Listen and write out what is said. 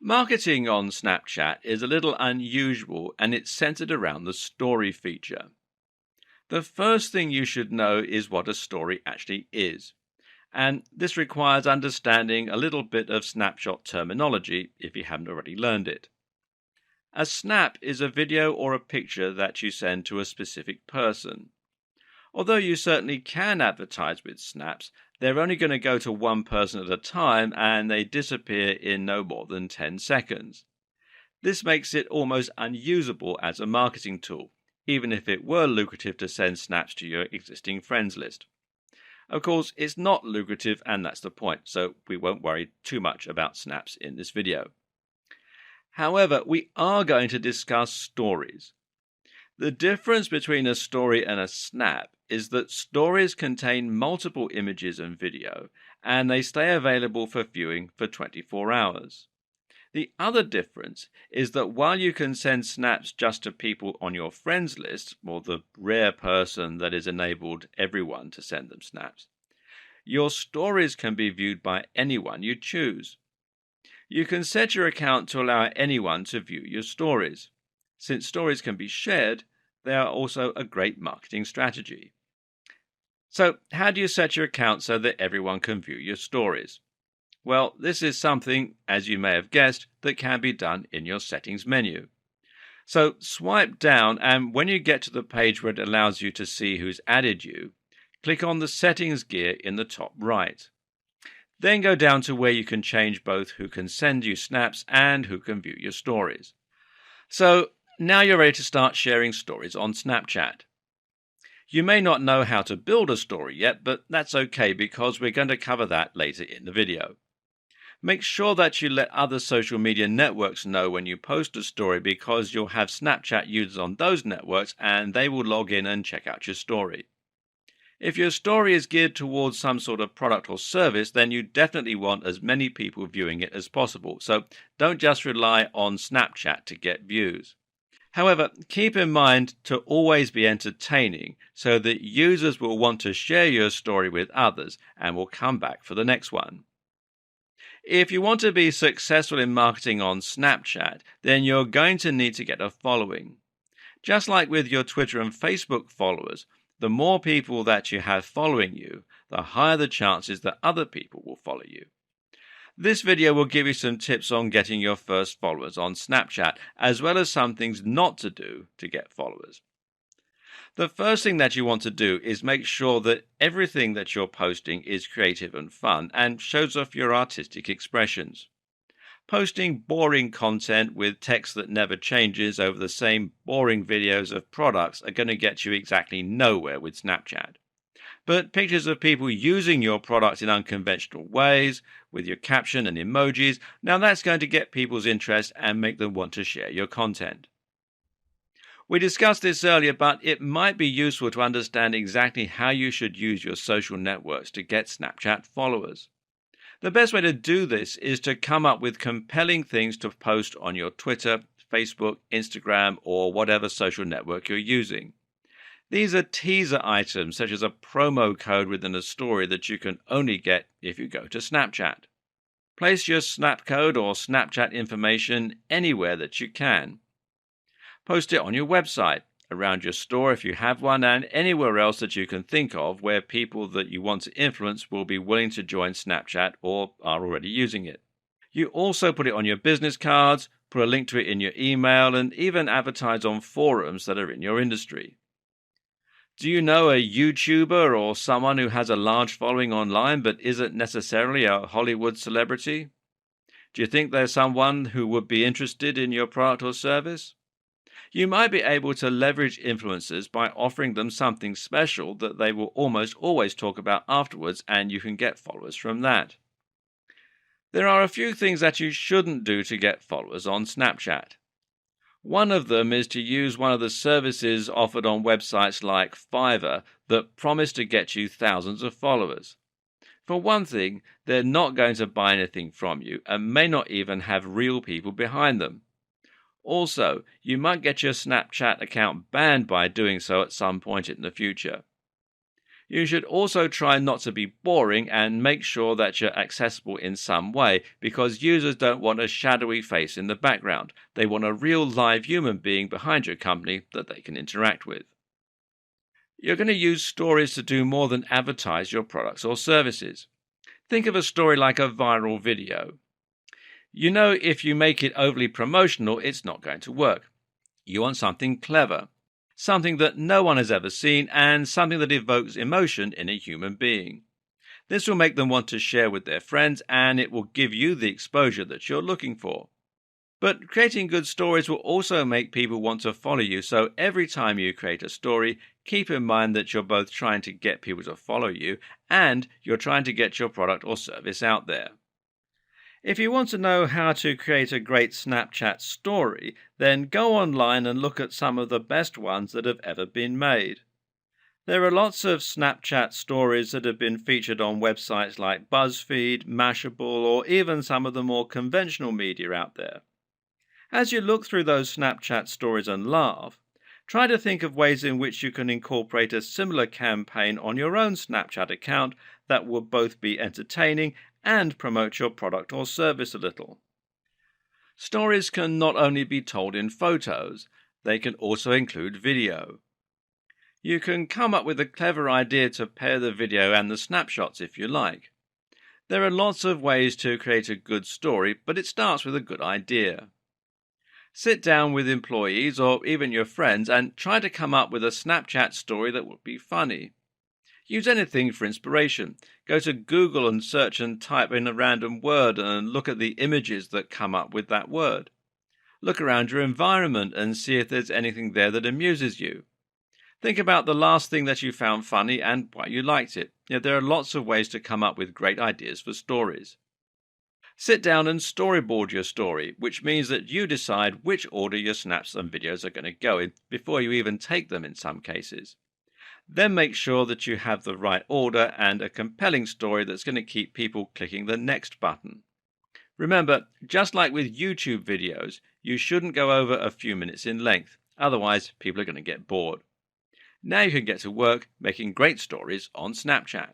Marketing on Snapchat is a little unusual and it's centered around the story feature. The first thing you should know is what a story actually is, and this requires understanding a little bit of snapshot terminology if you haven't already learned it. A snap is a video or a picture that you send to a specific person. Although you certainly can advertise with snaps, they're only going to go to one person at a time and they disappear in no more than 10 seconds. This makes it almost unusable as a marketing tool, even if it were lucrative to send snaps to your existing friends list. Of course, it's not lucrative and that's the point, so we won't worry too much about snaps in this video. However, we are going to discuss stories. The difference between a story and a snap is that stories contain multiple images and video, and they stay available for viewing for 24 hours. The other difference is that while you can send snaps just to people on your friends list, or the rare person that is enabled everyone to send them snaps, your stories can be viewed by anyone you choose. You can set your account to allow anyone to view your stories. Since stories can be shared, they are also a great marketing strategy. So, how do you set your account so that everyone can view your stories? Well, this is something, as you may have guessed, that can be done in your settings menu. So, swipe down and when you get to the page where it allows you to see who's added you, click on the settings gear in the top right. Then go down to where you can change both who can send you snaps and who can view your stories. So, now you're ready to start sharing stories on Snapchat. You may not know how to build a story yet, but that's okay because we're going to cover that later in the video. Make sure that you let other social media networks know when you post a story because you'll have Snapchat users on those networks and they will log in and check out your story. If your story is geared towards some sort of product or service, then you definitely want as many people viewing it as possible. So don't just rely on Snapchat to get views. However, keep in mind to always be entertaining so that users will want to share your story with others and will come back for the next one. If you want to be successful in marketing on Snapchat, then you're going to need to get a following. Just like with your Twitter and Facebook followers, the more people that you have following you, the higher the chances that other people will follow you. This video will give you some tips on getting your first followers on Snapchat, as well as some things not to do to get followers. The first thing that you want to do is make sure that everything that you're posting is creative and fun and shows off your artistic expressions. Posting boring content with text that never changes over the same boring videos of products are going to get you exactly nowhere with Snapchat. But pictures of people using your product in unconventional ways, with your caption and emojis, now that's going to get people's interest and make them want to share your content. We discussed this earlier, but it might be useful to understand exactly how you should use your social networks to get Snapchat followers. The best way to do this is to come up with compelling things to post on your Twitter, Facebook, Instagram, or whatever social network you're using. These are teaser items such as a promo code within a story that you can only get if you go to Snapchat. Place your Snap code or Snapchat information anywhere that you can. Post it on your website, around your store if you have one, and anywhere else that you can think of where people that you want to influence will be willing to join Snapchat or are already using it. You also put it on your business cards, put a link to it in your email, and even advertise on forums that are in your industry. Do you know a YouTuber or someone who has a large following online but isn't necessarily a Hollywood celebrity? Do you think there's someone who would be interested in your product or service? You might be able to leverage influencers by offering them something special that they will almost always talk about afterwards, and you can get followers from that. There are a few things that you shouldn't do to get followers on Snapchat. One of them is to use one of the services offered on websites like Fiverr that promise to get you thousands of followers. For one thing, they're not going to buy anything from you and may not even have real people behind them. Also, you might get your Snapchat account banned by doing so at some point in the future. You should also try not to be boring and make sure that you're accessible in some way, because users don't want a shadowy face in the background. They want a real live human being behind your company that they can interact with. You're going to use stories to do more than advertise your products or services. Think of a story like a viral video. You know, if you make it overly promotional, it's not going to work. You want something clever, something that no one has ever seen, and something that evokes emotion in a human being. This will make them want to share with their friends, and it will give you the exposure that you're looking for. But creating good stories will also make people want to follow you, so every time you create a story, keep in mind that you're both trying to get people to follow you and you're trying to get your product or service out there. If you want to know how to create a great Snapchat story, then go online and look at some of the best ones that have ever been made. There are lots of Snapchat stories that have been featured on websites like BuzzFeed, Mashable, or even some of the more conventional media out there. As you look through those Snapchat stories and laugh, try to think of ways in which you can incorporate a similar campaign on your own Snapchat account that will both be entertaining and promote your product or service a little. Stories can not only be told in photos, they can also include video. You can come up with a clever idea to pair the video and the snapshots if you like. There are lots of ways to create a good story, but it starts with a good idea. Sit down with employees or even your friends and try to come up with a Snapchat story that would be funny. Use anything for inspiration. Go to Google and search and type in a random word and look at the images that come up with that word. Look around your environment and see if there's anything there that amuses you. Think about the last thing that you found funny and why you liked it. There are lots of ways to come up with great ideas for stories. Sit down and storyboard your story, which means that you decide which order your snaps and videos are going to go in before you even take them in some cases. Then make sure that you have the right order and a compelling story that's going to keep people clicking the next button. Remember, just like with YouTube videos, you shouldn't go over a few minutes in length, otherwise people are going to get bored. Now you can get to work making great stories on Snapchat.